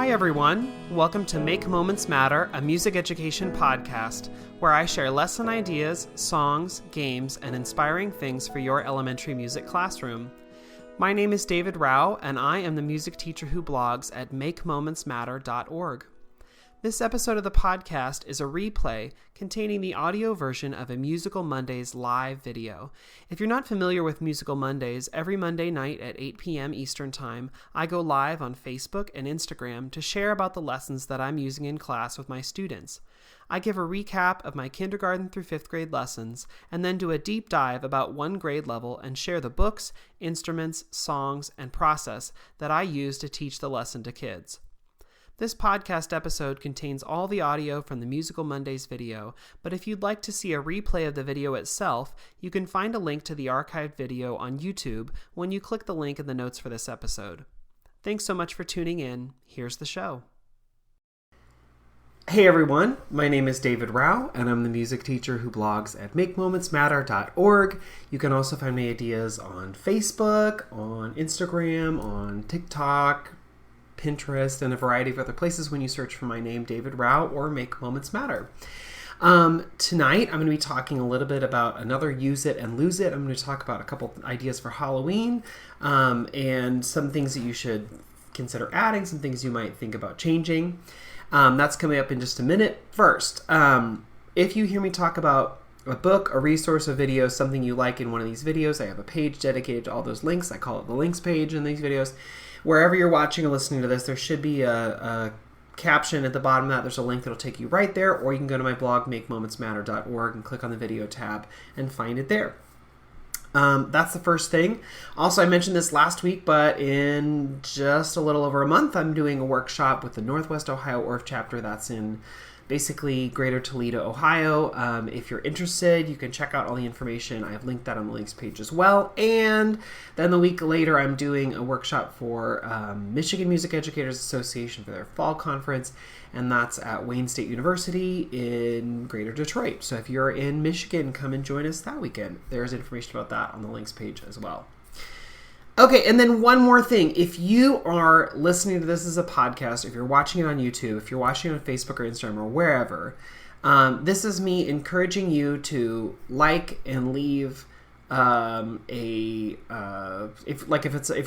Hi everyone, welcome to Make Moments Matter, a music education podcast, where I share lesson ideas, songs, games, and inspiring things for your elementary music classroom. My name is David Rao, and I am the music teacher who blogs at makemomentsmatter.org. This episode of the podcast is a replay containing the audio version of a Musical Mondays live video. If you're not familiar with Musical Mondays, every Monday night at 8 p.m. Eastern Time, I go live on Facebook and Instagram to share about the lessons that I'm using in class with my students. I give a recap of my kindergarten through 5th grade lessons, and then do a deep dive about one grade level and share the books, instruments, songs, and process that I use to teach the lesson to kids. This podcast episode contains all the audio from the Musical Mondays video, but if you'd like to see a replay of the video itself, you can find a link to the archived video on YouTube when you click the link in the notes for this episode. Thanks so much for tuning in. Here's the show. Hey everyone, my name is David Rao, and I'm the music teacher who blogs at makemomentsmatter.org. You can also find my ideas on Facebook, on Instagram, on TikTok, Pinterest, and a variety of other places when you search for my name, David Rao, or Make Moments Matter. Tonight, I'm going to be talking a little bit about another Use It and Lose It. I'm going to talk about a couple ideas for Halloween, and some things that you should consider adding, some things you might think about changing. That's coming up in just a minute. First, if you hear me talk about a book, a resource, a video, something you like in one of these videos, I have a page dedicated to all those links. I call it the links page in these videos. Wherever you're watching or listening to this, there should be a caption at the bottom of that. There's a link that'll take you right there, or you can go to my blog, makemomentsmatter.org, and click on the video tab and find it there. That's the first thing. Also, I mentioned this last week, but in just a little over a month, I'm doing a workshop with the Northwest Ohio ORF chapter. That's in basically Greater Toledo, Ohio. If you're interested, you can check out all the information. I have linked that on the links page as well. And then the week later, I'm doing a workshop for Michigan Music Educators Association for their fall conference, and that's at Wayne State University in Greater Detroit. So if you're in Michigan, come and join us that weekend. There's information about that on the links page as well. Okay, and then one more thing. If you are listening to this as a podcast, if you're watching it on YouTube, if you're watching it on Facebook or Instagram or wherever, this is me encouraging you to like and leave if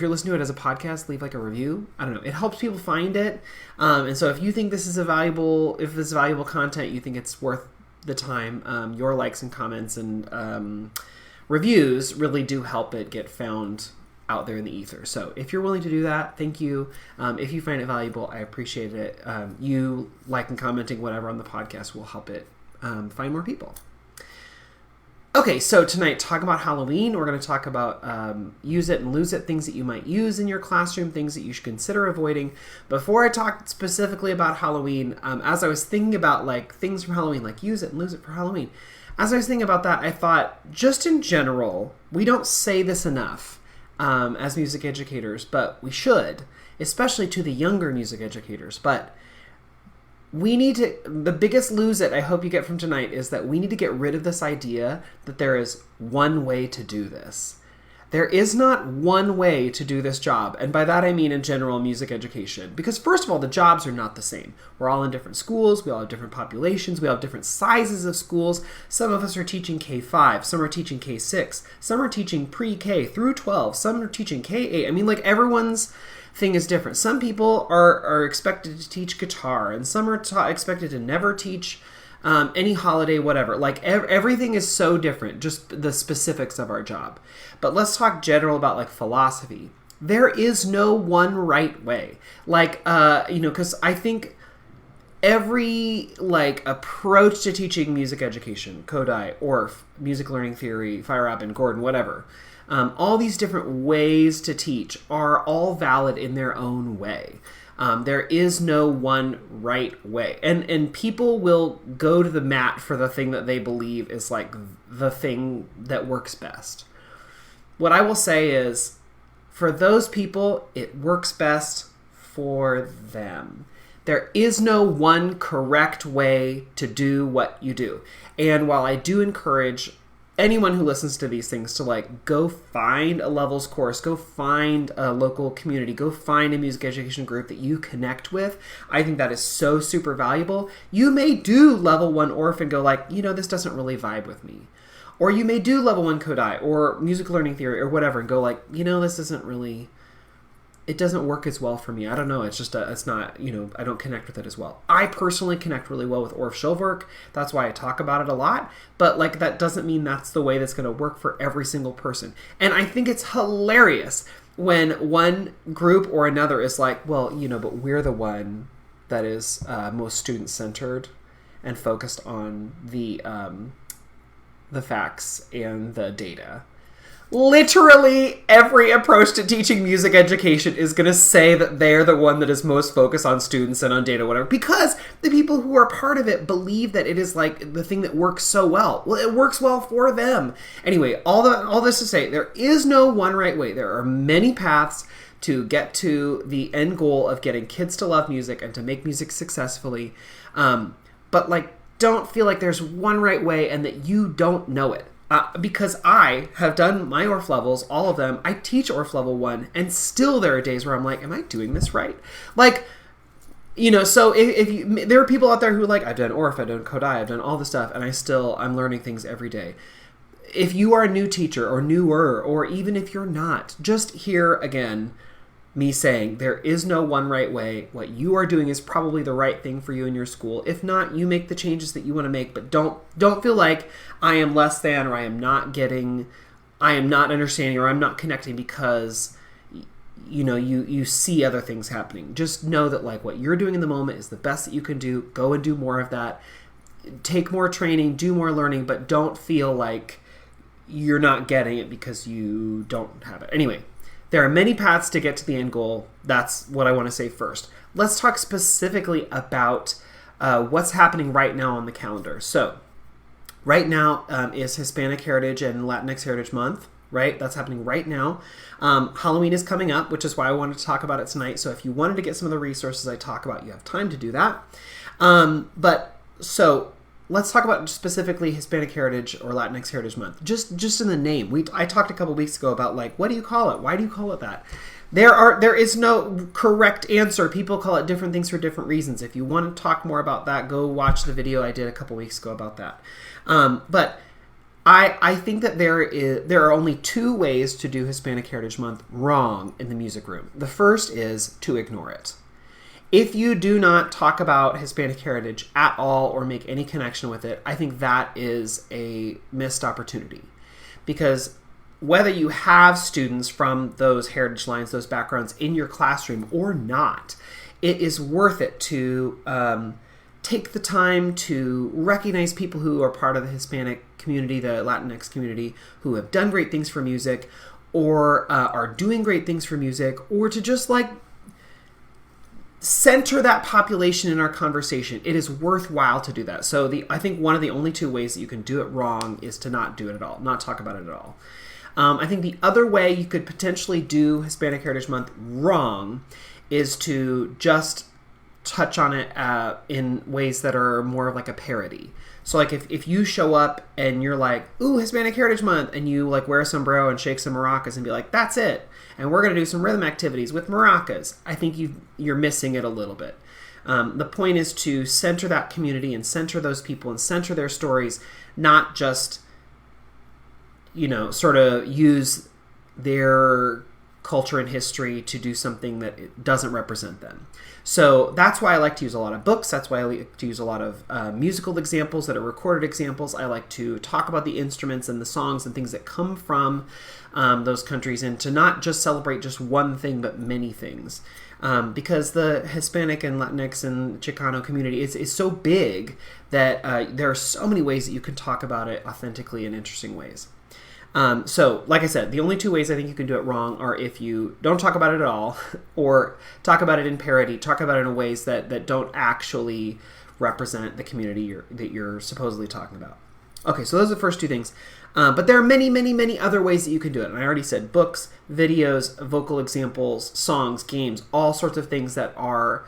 you're listening to it as a podcast, leave like a review. I don't know. It helps people find it. And so if you think this is valuable content, you think it's worth the time, your likes and comments and reviews really do help it get found out there in the ether. So if you're willing to do that, thank you. If you find it valuable, I appreciate it. You liking, commenting, whatever on the podcast will help it find more people. Okay, so tonight, talk about Halloween. We're going to talk about use it and lose it, things that you might use in your classroom, things that you should consider avoiding. Before I talk specifically about Halloween, as I was thinking about like things from Halloween, like use it and lose it for Halloween, as I was thinking about that, I thought, just in general, we don't say this enough as music educators, but we should, especially to the younger music educators. But we need to, the biggest lose it I hope you get from tonight is that we need to get rid of this idea that there is one way to do this. There is not one way to do this job, and by that I mean in general music education. Because first of all, the jobs are not the same. We're all in different schools, we all have different populations, we all have different sizes of schools. Some of us are teaching K-5, some are teaching K-6, some are teaching pre-K through 12, some are teaching K-8. I mean, like, everyone's thing is different. Some people are expected to teach guitar, and some are expected to never teach any holiday, whatever. Like, everything is so different, just the specifics of our job. But let's talk general about, like, philosophy. There is no one right way. Like, because I think every, like, approach to teaching music education, Kodai, ORF, music learning theory, Feyerabend, Gordon, whatever, all these different ways to teach are all valid in their own way. There is no one right way. And people will go to the mat for the thing that they believe is like the thing that works best. What I will say is, for those people, it works best for them. There is no one correct way to do what you do. And while I do encourage anyone who listens to these things to like go find a levels course, go find a local community, go find a music education group that you connect with. I think that is so super valuable. You may do level 1 Orff and go like, you know, this doesn't really vibe with me. Or you may do level 1 Kodai or music learning theory or whatever and go like, you know, this isn't really, it doesn't work as well for me. I don't know. It's just, it's not, you know, I don't connect with it as well. I personally connect really well with Orff Schulwerk. That's why I talk about it a lot. But like, that doesn't mean that's the way that's going to work for every single person. And I think it's hilarious when one group or another is like, well, you know, but we're the one that is most student-centered and focused on the facts and the data. Literally every approach to teaching music education is going to say that they're the one that is most focused on students and on data, whatever, because the people who are part of it believe that it is like the thing that works so well. Well, it works well for them. Anyway, all this to say, there is no one right way. There are many paths to get to the end goal of getting kids to love music and to make music successfully. But like, don't feel like there's one right way and that you don't know it. Because I have done my Orff levels, all of them. I teach Orff level 1, and still there are days where I'm like, am I doing this right? Like, you know, so if you, there are people out there who are like, I've done Orff, I've done Kodai, I've done all this stuff, and I'm learning things every day. If you are a new teacher or newer, or even if you're not, just hear again me saying there is no one right way. What you are doing is probably the right thing for you in your school. If not, you make the changes that you want to make, but don't feel like I am less than, or I am not understanding, or I'm not connecting because you know you see other things happening. Just know that like what you're doing in the moment is the best that you can do. Go and do more of that. Take more training, do more learning, but don't feel like you're not getting it because you don't have it. Anyway, there are many paths to get to the end goal. That's what I want to say first. Let's talk specifically about what's happening right now on the calendar. So, right now is Hispanic Heritage and Latinx Heritage Month, right? That's happening right now. Halloween is coming up, which is why I wanted to talk about it tonight. So if you wanted to get some of the resources I talk about, you have time to do that. So let's talk about specifically Hispanic Heritage or Latinx Heritage Month. Just in the name. I talked a couple weeks ago about like, what do you call it? Why do you call it that? There is no correct answer. People call it different things for different reasons. If you want to talk more about that, go watch the video I did a couple weeks ago about that. But I think that there are only two ways to do Hispanic Heritage Month wrong in the music room. The first is to ignore it. If you do not talk about Hispanic heritage at all or make any connection with it, I think that is a missed opportunity. Because whether you have students from those heritage lines, those backgrounds in your classroom or not, it is worth it to take the time to recognize people who are part of the Hispanic community, the Latinx community, who have done great things for music or are doing great things for music, or to just like center that population in our conversation. It is worthwhile to do that. So I think one of the only two ways that you can do it wrong is to not do it at all, not talk about it at all. I think the other way you could potentially do Hispanic Heritage Month wrong is to just touch on it in ways that are more of like a parody. So like if you show up and you're like, ooh, Hispanic Heritage Month, and you like wear a sombrero and shake some maracas and be like, that's it, and we're going to do some rhythm activities with maracas, I think you're missing it a little bit. The point is to center that community and center those people and center their stories, not just, sort of use their culture and history to do something that doesn't represent them. So that's why I like to use a lot of books. That's why I like to use a lot of musical examples that are recorded examples. I like to talk about the instruments and the songs and things that come from those countries, and to not just celebrate just one thing, but many things. Because the Hispanic and Latinx and Chicano community is so big that there are so many ways that you can talk about it authentically in interesting ways. So, like I said, the only two ways I think you can do it wrong are if you don't talk about it at all, or talk about it in parody, talk about it in ways that don't actually represent the community that you're supposedly talking about. Okay, so those are the first two things. But there are many, many, many other ways that you can do it. And I already said books, videos, vocal examples, songs, games, all sorts of things that are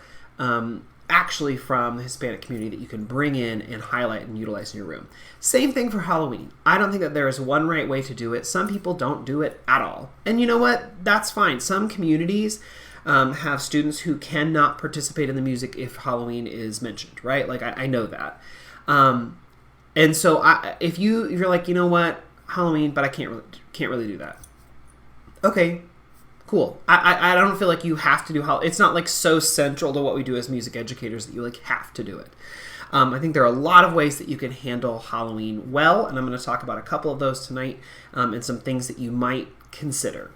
actually from the Hispanic community that you can bring in and highlight and utilize in your room. Same thing for Halloween. I don't think that there is one right way to do it. Some people don't do it at all. And you know what? That's fine. Some communities have students who cannot participate in the music if Halloween is mentioned, right? Like, I know that. And so if you're like, you know what, Halloween, but I can't really do that. Okay, cool. I don't feel like you have to do Halloween. It's not like so central to what we do as music educators that you like have to do it. I think there are a lot of ways that you can handle Halloween well, and I'm going to talk about a couple of those tonight, and some things that you might consider.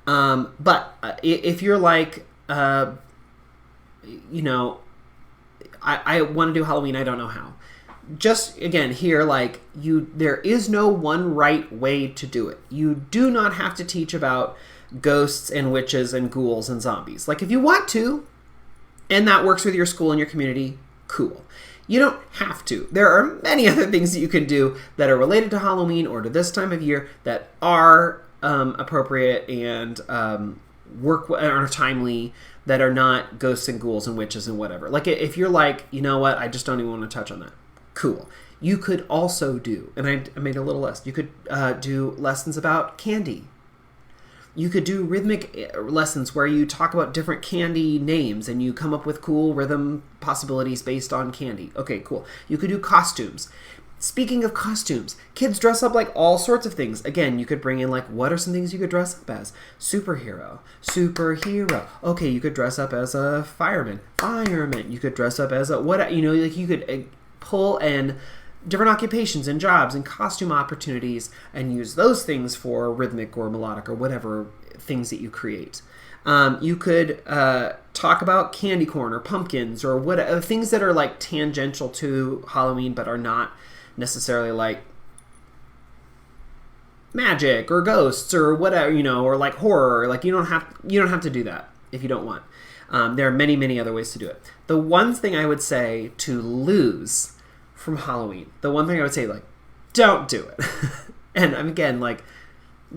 But if you're like, I want to do Halloween, I don't know how. Just, again, here, like, there is no one right way to do it. You do not have to teach about ghosts and witches and ghouls and zombies. Like, if you want to, and that works with your school and your community, cool. You don't have to. There are many other things that you can do that are related to Halloween or to this time of year that are appropriate and are timely, that are not ghosts and ghouls and witches and whatever. Like, if you're like, you know what, I just don't even want to touch on that. Cool. You could also do, and I made a little list, you could do lessons about candy. You could do rhythmic lessons where you talk about different candy names and you come up with cool rhythm possibilities based on candy. Okay, cool. You could do costumes. Speaking of costumes, kids dress up like all sorts of things. Again, you could bring in, like, what are some things you could dress up as? Superhero. Okay, you could dress up as a fireman. You could dress up as you could pull in different occupations and jobs and costume opportunities and use those things for rhythmic or melodic or whatever things that you create. You could talk about candy corn or pumpkins or what things that are like tangential to Halloween but are not necessarily like magic or ghosts or whatever, or like horror. Like, you don't have to do that if you don't want. There are many, many other ways to do it. The one thing I would say to lose from Halloween, like, don't do it. And again, like,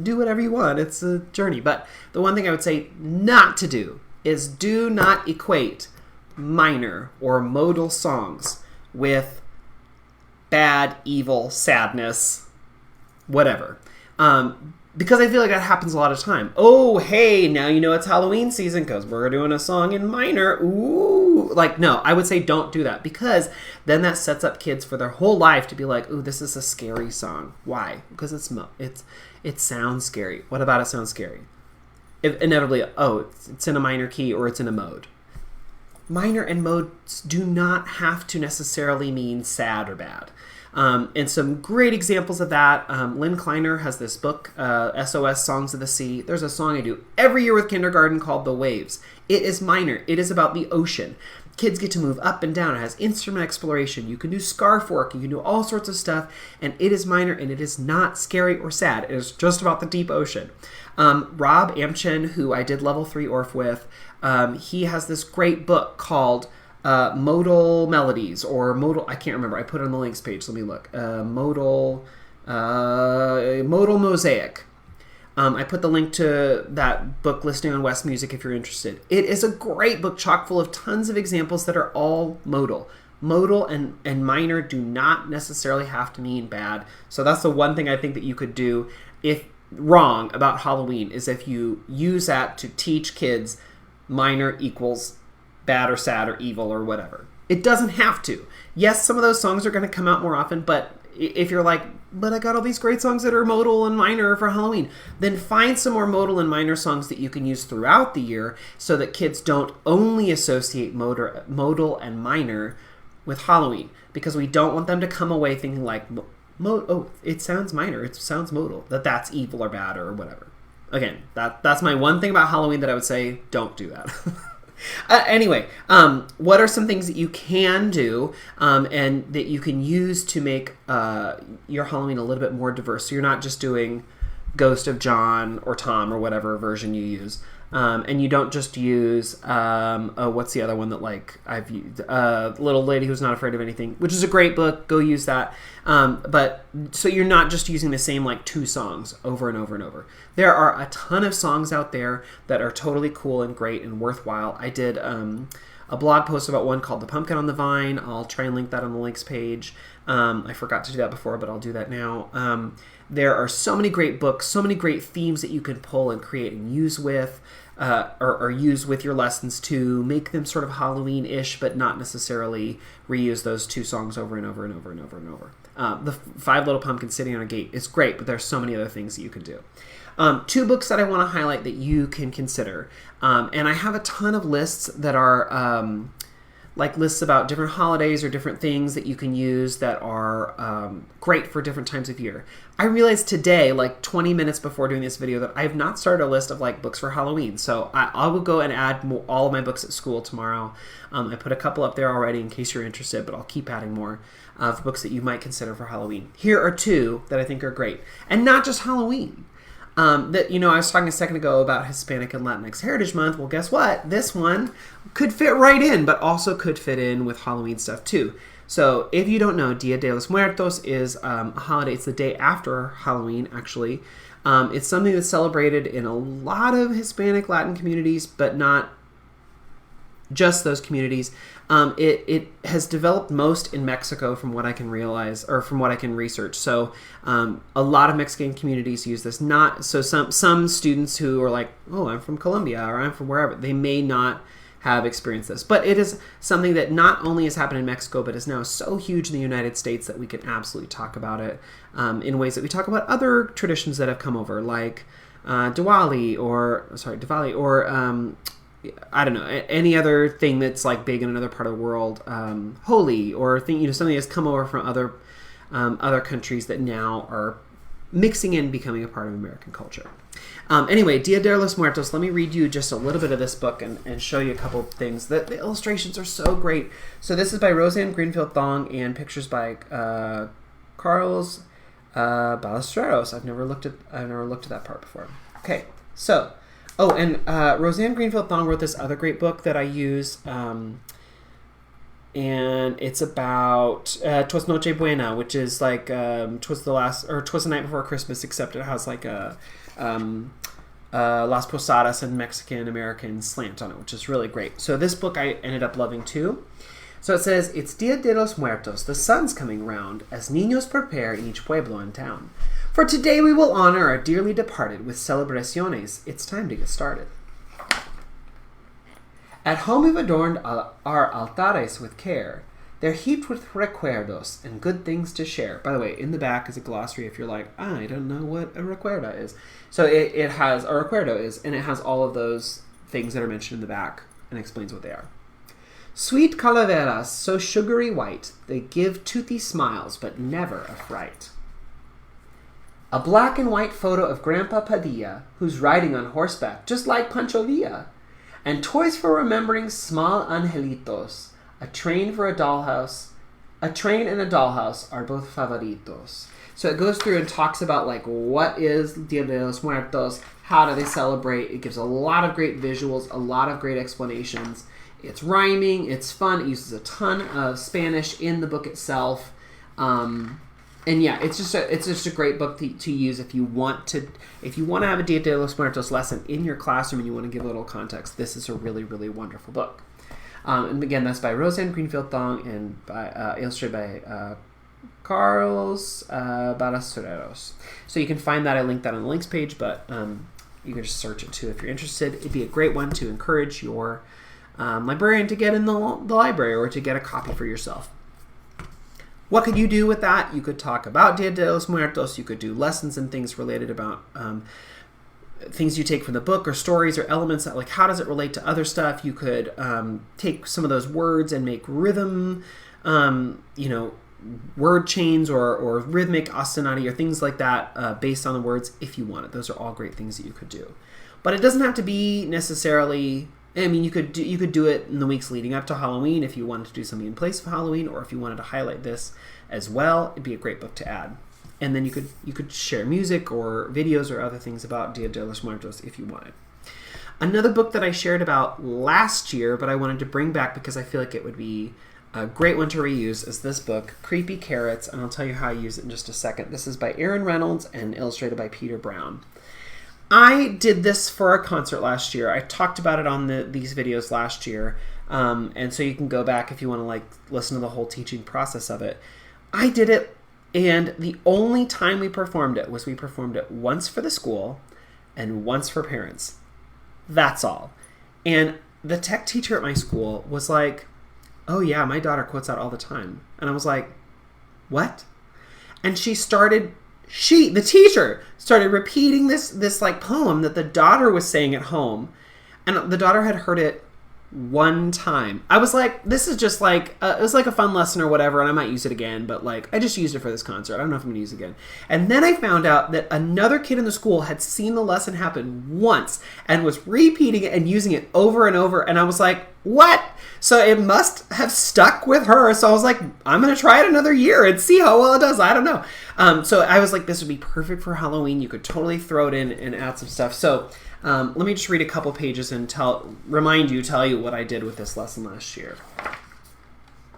do whatever you want. It's a journey. But the one thing I would say not to do is do not equate minor or modal songs with bad, evil, sadness, whatever. Because I feel like that happens a lot of time. Oh, hey, now you know it's Halloween season because we're doing a song in minor. Ooh. Like, no, I would say don't do that, because then that sets up kids for their whole life to be like, ooh, this is a scary song. Why? Because it sounds scary. What about it sounds scary? Inevitably, it's in a minor key or it's in a mode. Minor and modes do not have to necessarily mean sad or bad. And some great examples of that. Lynn Kleiner has this book, SOS Songs of the Sea. There's a song I do every year with kindergarten called The Waves. It is minor. It is about the ocean. Kids get to move up and down. It has instrument exploration. You can do scarf work. You can do all sorts of stuff. And it is minor, and it is not scary or sad. It is just about the deep ocean. Rob Amchen, who I did level 3 ORF with, he has this great book called Modal Melodies, or Modal, I can't remember. I put it on the links page. Let me look. Modal Mosaic. I put the link to that book listing on West Music if you're interested. It is a great book, chock full of tons of examples that are all modal. Modal and minor do not necessarily have to mean bad. So that's the one thing I think that you could do if wrong about Halloween, is if you use that to teach kids minor equals bad or sad or evil or whatever. It doesn't have to. Yes, some of those songs are going to come out more often, but if you're like, but I got all these great songs that are modal and minor for Halloween, then find some more modal and minor songs that you can use throughout the year so that kids don't only associate modal and minor with Halloween, because we don't want them to come away thinking like, it sounds minor, it sounds modal, that's evil or bad or whatever. Again, that's my one thing about Halloween that I would say, don't do that. Anyway, what are some things that you can do and that you can use to make your Halloween a little bit more diverse? So you're not just doing Ghost of John or Tom or whatever version you use. And you don't just use, what's the other one that I've used? Little Lady Who's Not Afraid of Anything, which is a great book. Go use that. But so you're not just using the same 2 songs over and over and over. There are a ton of songs out there that are totally cool and great and worthwhile. I did a blog post about one called The Pumpkin on the Vine. I'll try and link that on the links page. I forgot to do that before, but I'll do that now. There are so many great books, so many great themes that you can pull and create and use with, or use with your lessons to make them sort of Halloween-ish, but not necessarily reuse those 2 songs over and over and over and over and over. The 5 Little Pumpkins Sitting on a Gate is great, but there's so many other things that you can do. 2 books that I want to highlight that you can consider. And I have a ton of lists that are like lists about different holidays or different things that you can use that are great for different times of year. I realized today, like 20 minutes before doing this video, that I have not started a list of like books for Halloween. So I will go and add all of my books at school tomorrow. I put a couple up there already in case you're interested, but I'll keep adding more of books that you might consider for Halloween. Here are 2 that I think are great. And not just Halloween. That, you know, I was talking a second ago about Hispanic and Latinx Heritage Month. Well, guess what? This one could fit right in, but also could fit in with Halloween stuff too. So if you don't know, Dia de los Muertos is a holiday. It's the day after Halloween, actually. It's something that's celebrated in a lot of Hispanic Latin communities, but not just those communities. It has developed most in Mexico, from what I can realize, or from what I can research. So a lot of Mexican communities use this. Not so some students who are like, oh, I'm from Colombia or I'm from wherever, they may not have experienced this. But it is something that not only has happened in Mexico, but is now so huge in the United States that we can absolutely talk about it in ways that we talk about other traditions that have come over, like Diwali, or I don't know, any other thing that's like big in another part of the world, Holi, or something that's come over from other countries that now are mixing in, becoming a part of American culture. Anyway, Dia de los Muertos, let me read you just a little bit of this book and show you a couple of things. The illustrations are so great. So this is by Roseanne Greenfield Thong and pictures by Carlos Ballesteros. I've never looked at that part before. Okay, so Roseanne Greenfield Thong wrote this other great book that I use, and it's about Twas Noche Buena, which is like Twas the Night Before Christmas, except it has like a Las Posadas and Mexican American slant on it, which is really great. So this book I ended up loving too. So it says, it's Dia de los Muertos, the sun's coming round, as niños prepare in each pueblo and town. For today we will honor our dearly departed with celebraciones. It's time to get started. At home we've adorned our altares with care. They're heaped with recuerdos and good things to share. By the way, in the back is a glossary if you're like, I don't know what a recuerda is. So it has, a recuerdo is, and it has all of those things that are mentioned in the back and explains what they are. Sweet calaveras, so sugary white, they give toothy smiles, but never a fright. A black and white photo of Grandpa Padilla, who's riding on horseback, just like Pancho Villa. And toys for remembering small angelitos. A train and a dollhouse are both favoritos. So it goes through and talks about like what is Dia de los Muertos, how do they celebrate. It gives a lot of great visuals, a lot of great explanations. It's rhyming, it's fun, it uses a ton of Spanish in the book itself. And yeah, it's just a great book to use if you want to have a Dia de los Muertos lesson in your classroom and you want to give a little context. This is a really, really wonderful book. And again, that's by Roseanne Greenfield Thong and illustrated by Carlos Ballesteros. So you can find that. I linked that on the links page, but you can just search it too if you're interested. It'd be a great one to encourage your librarian to get in the library or to get a copy for yourself. What could you do with that? You could talk about Dia de los Muertos. You could do lessons and things related about things you take from the book or stories or elements that, like, how does it relate to other stuff? You could take some of those words and make rhythm, word chains or rhythmic ostinati or things like that based on the words if you want it. Those are all great things that you could do. But it doesn't have to be necessarily... I mean, you could do it in the weeks leading up to Halloween if you wanted to do something in place of Halloween, or if you wanted to highlight this as well. It'd be a great book to add. And then you could share music or videos or other things about Dia de los Muertos if you wanted. Another book that I shared about last year, but I wanted to bring back because I feel like it would be a great one to reuse, is this book, Creepy Carrots, and I'll tell you how I use it in just a second. This is by Aaron Reynolds and illustrated by Peter Brown. I did this for a concert last year. I talked about it on these videos last year. And so you can go back if you want to like listen to the whole teaching process of it. I did it, and the only time we performed it was we performed it once for the school and once for parents. That's all. And the tech teacher at my school was like, oh yeah, my daughter quotes that all the time. And I was like, what? And the teacher started repeating this like poem that the daughter was saying at home. And the daughter had heard it one time. I was like, this is just like, it was like a fun lesson or whatever, and I might use it again, but like, I just used it for this concert. I don't know if I'm going to use it again. And then I found out that another kid in the school had seen the lesson happen once and was repeating it and using it over and over, and I was like, what? So it must have stuck with her, so I was like, I'm going to try it another year and see how well it does. I don't know. So I was like, this would be perfect for Halloween. You could totally throw it in and add some stuff. So let me just read a couple pages and tell you what I did with this lesson last year.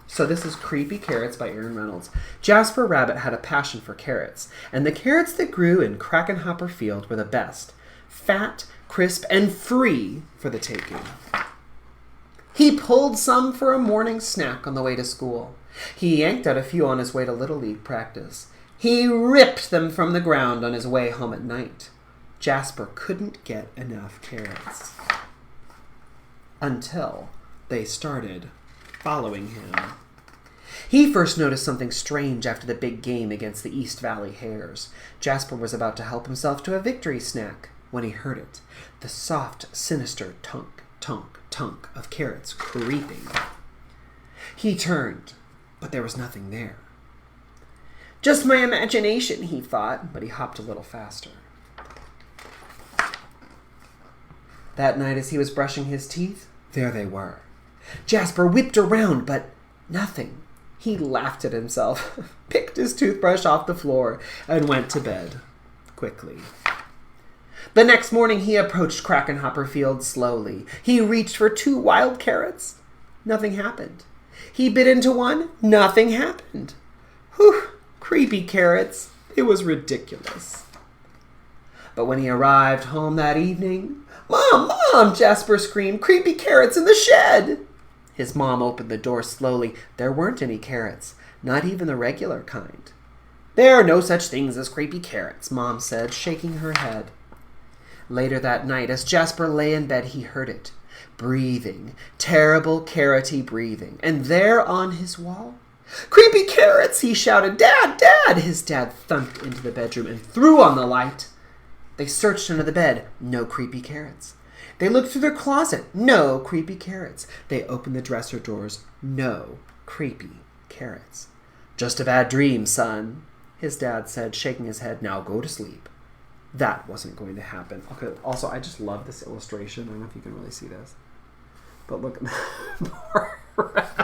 So this is Creepy Carrots by Aaron Reynolds. Jasper Rabbit had a passion for carrots, and the carrots that grew in Krakenhopper Field were the best. Fat, crisp, and free for the taking. He pulled some for a morning snack on the way to school. He yanked out a few on his way to Little League practice. He ripped them from the ground on his way home at night. Jasper couldn't get enough carrots. Until they started following him. He first noticed something strange after the big game against the East Valley Hares. Jasper was about to help himself to a victory snack when he heard it. The soft, sinister tunk, tunk, tunk of carrots creeping. He turned, but there was nothing there. Just my imagination, he thought, but he hopped a little faster. That night as he was brushing his teeth, there they were. Jasper whipped around, but nothing. He laughed at himself, picked his toothbrush off the floor, and went to bed quickly. The next morning he approached Krakenhopper Field slowly. He reached for 2 wild carrots. Nothing happened. He bit into one. Nothing happened. Whew, creepy carrots. It was ridiculous. But when he arrived home that evening, "Mom, Mom!" Jasper screamed. "Creepy carrots in the shed!" His mom opened the door slowly. There weren't any carrots, not even the regular kind. "There are no such things as creepy carrots," Mom said, shaking her head. Later that night, as Jasper lay in bed, he heard it. Breathing, terrible carroty breathing. And there on his wall, "Creepy carrots!" he shouted. "Dad, Dad!" His dad thumped into the bedroom and threw on the light. They searched under the bed. No creepy carrots. They looked through their closet. No creepy carrots. They opened the dresser drawers. No creepy carrots. "Just a bad dream, son," his dad said, shaking his head. "Now go to sleep." That wasn't going to happen. Okay. Also, I just love this illustration. I don't know if you can really see this. But look at that.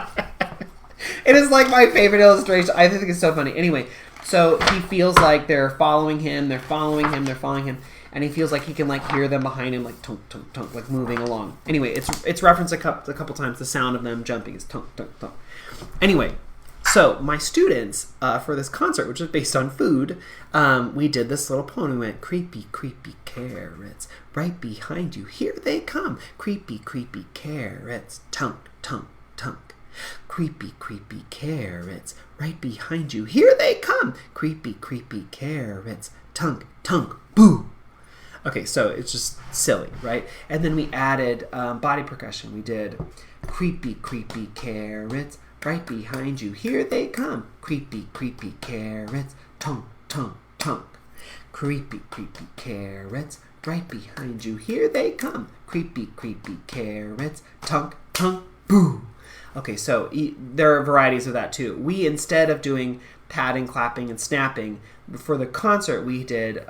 It is like my favorite illustration. I think it's so funny. Anyway, so he feels like they're following him, and he feels like he can like hear them behind him, like tunk, tunk, tunk, like moving along. Anyway, it's referenced a couple times. The sound of them jumping is tunk, tunk, tunk. Anyway, so my students for this concert, which is based on food, we did this little poem. We went, "Creepy, creepy carrots, right behind you, here they come. Creepy, creepy carrots, tunk, tunk, tunk. Creepy, creepy carrots, right behind you, here they come. Creepy, creepy carrots, tunk, tunk, boo." Okay, so it's just silly, right? And then we added body percussion. We did, "Creepy, creepy carrots, right behind you, here they come. Creepy, creepy carrots, tunk, tunk, tunk. Creepy, creepy carrots, right behind you, here they come. Creepy, creepy carrots, tunk, tunk, boo." Okay, so there are varieties of that too. We, instead of doing patting, clapping, and snapping, for the concert we did,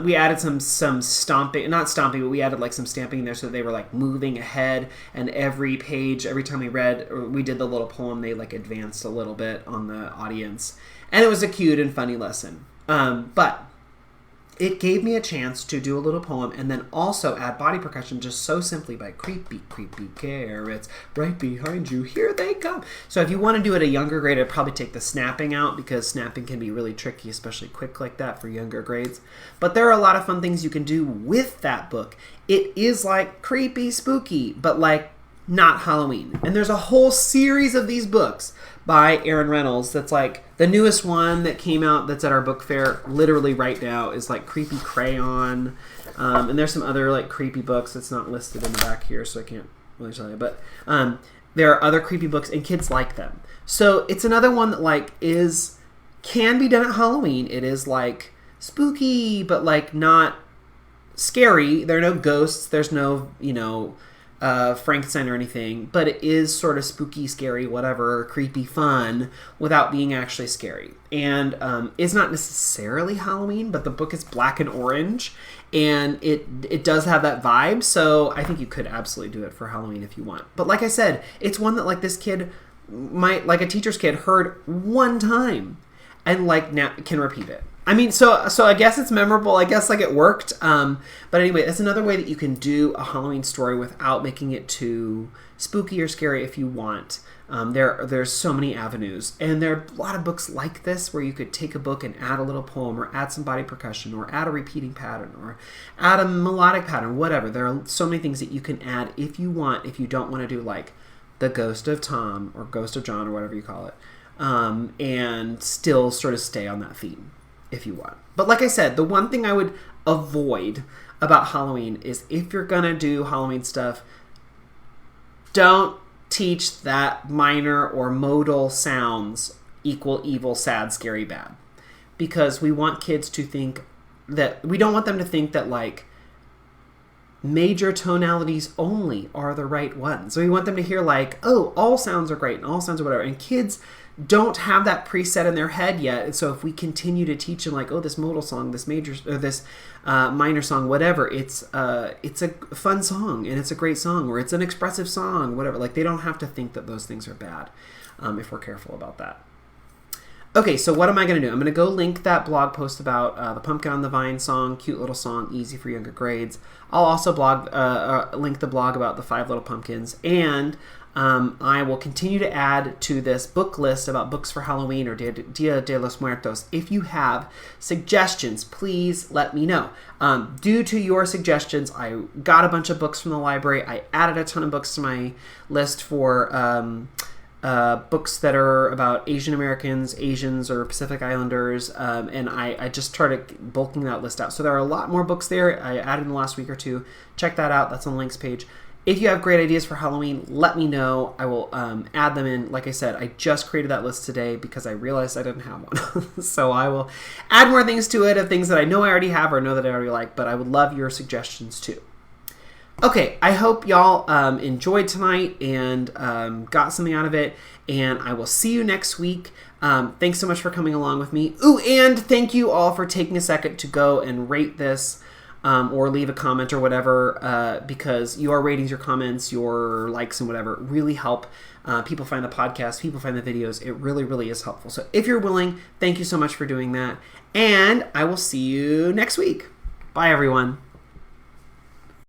we added some stomping, not stomping, but we added like some stamping in there so that they were like moving ahead, and every page, every time we read, or we did the little poem, they like advanced a little bit on the audience. And it was a cute and funny lesson. But it gave me a chance to do a little poem and then also add body percussion just so simply by creepy, creepy carrots right behind you. Here they come. So if you want to do it at a younger grade, I'd probably take the snapping out because snapping can be really tricky, especially quick like that for younger grades. But there are a lot of fun things you can do with that book. It is like creepy, spooky, but like not Halloween. And there's a whole series of these books by Aaron Reynolds that's like the newest one that came out that's at our book fair literally right now is like Creepy Crayon. And there's some other like creepy books that's not listed in the back here, so I can't really tell you. But there are other creepy books and kids like them. So it's another one that like can be done at Halloween. It is like spooky, but like not scary. There are no ghosts. There's no, Frankenstein or anything, but it is sort of spooky, scary, whatever, creepy fun without being actually scary. And it's not necessarily Halloween, but the book is black and orange, and it does have that vibe, so I think you could absolutely do it for Halloween if you want. But like I said, it's one that like this kid might, like a teacher's kid, heard one time and like now can repeat it. I mean, so I guess it's memorable. I guess like it worked. But anyway, that's another way that you can do a Halloween story without making it too spooky or scary if you want. There's so many avenues, and there are a lot of books like this where you could take a book and add a little poem, or add some body percussion, or add a repeating pattern, or add a melodic pattern, whatever. There are so many things that you can add if you want. If you don't want to do like the Ghost of Tom or Ghost of John or whatever you call it, and still sort of stay on that theme if you want. But like I said, the one thing I would avoid about Halloween is if you're gonna do Halloween stuff, don't teach that minor or modal sounds equal evil, sad, scary, bad. Because we want kids to think that, we don't want them to think that like major tonalities only are the right ones. So we want them to hear like, oh, all sounds are great and all sounds are whatever. And kids don't have that preset in their head yet. And so if we continue to teach them like, oh, this modal song, this major, or this minor song, whatever, it's a fun song and it's a great song, or it's an expressive song, whatever. Like they don't have to think that those things are bad if we're careful about that. Okay, so what am I going to do? I'm going to go link that blog post about the Pumpkin on the Vine song, cute little song, easy for younger grades. I'll also link the blog about the 5 Little Pumpkins, and I will continue to add to this book list about books for Halloween or Dia de los Muertos. If you have suggestions, please let me know. Due to your suggestions, I got a bunch of books from the library. I added a ton of books to my list for books that are about Asian Americans, Asians, or Pacific Islanders, and I just started bulking that list out. So there are a lot more books there I added in the last week or two. Check that out. That's on the links page. If you have great ideas for Halloween, let me know. I will add them in. Like I said, I just created that list today because I realized I didn't have one. So I will add more things to it of things that I know I already have or know that I already like, but I would love your suggestions too. Okay, I hope y'all enjoyed tonight and got something out of it, and I will see you next week. Thanks so much for coming along with me. Ooh, and thank you all for taking a second to go and rate this or leave a comment or whatever, because your ratings, your comments, your likes and whatever really help people find the podcast, people find the videos. It really, really is helpful. So if you're willing, thank you so much for doing that, and I will see you next week. Bye, everyone.